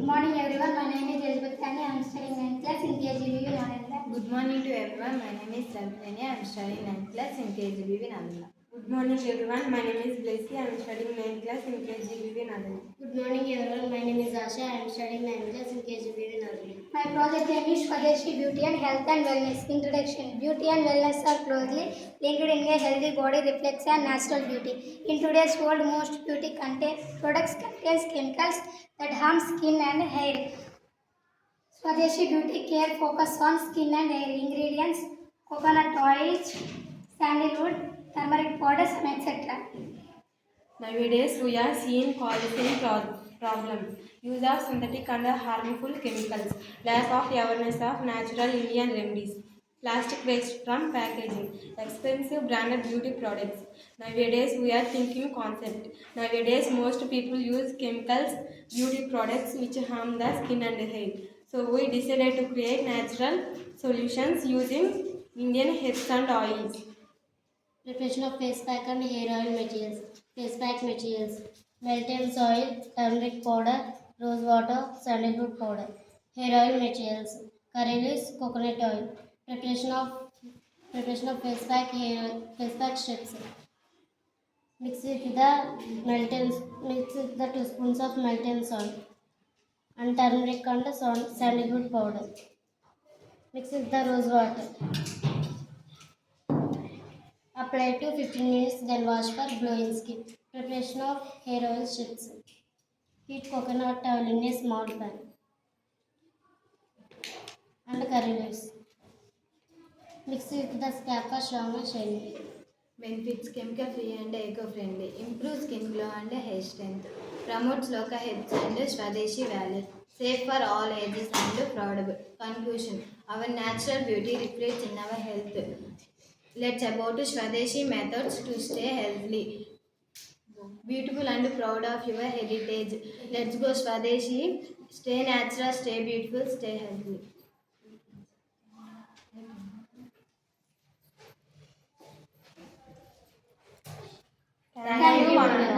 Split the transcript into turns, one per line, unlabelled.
Good morning everyone. My name is Elizabeth Kani. I am studying 9th class in KGBV Nalanda.
Good morning to everyone. My name is Sarvani. I am studying 9th class in KGBV Nalanda.
Good morning everyone. My name is Blessy. I am studying 9th class in KGBV Nalanda.
Good morning everyone. My name is Asha. I am studying 9th class in KGBV Nalanda.
My project name is Swadeshi Beauty and Health and Wellness. Introduction. Beauty and wellness are closely linked in a healthy body reflects a natural beauty. In today's world, most beauty products contains chemicals that harm skin and hair. Swadeshi Beauty Care focus on skin and hair ingredients, coconut oils, sandalwood, turmeric powders, etc.
Nowadays, we are seeing causing problem. Use of synthetic and harmful chemicals. Lack of awareness of natural Indian remedies. Plastic waste from packaging. Expensive branded beauty products. Nowadays, we are thinking concept. Nowadays, most people use chemicals, beauty products which harm the skin and hair. So, we decided to create natural solutions using Indian herbs and oils.
Preparation of face pack and hair oil materials. Face pack materials. Melted oil, turmeric powder, rose water, sandalwood powder. Hair oil materials. Curry leaves, coconut oil. Preparation of face pack strips. Mix with the 2 spoons of melted salt and turmeric and sandalwood powder. Mix with the rose water. Apply to 15 minutes, then wash for glowing skin. Preparation of hair oil strips. Heat coconut oil in a small pan and curry leaves. Mix with the scalp for strong and shiny.
Benefits: chemical free and eco friendly. Improves skin glow and hair strength. Promotes local herbs and Swadeshi values. Safe for all ages and affordable. Conclusion: our natural beauty reflects in our health. Let's about Swadeshi methods to stay healthy. Beautiful and proud of your heritage. Let's go Swadeshi. Stay natural, stay beautiful, stay healthy.
Thank you.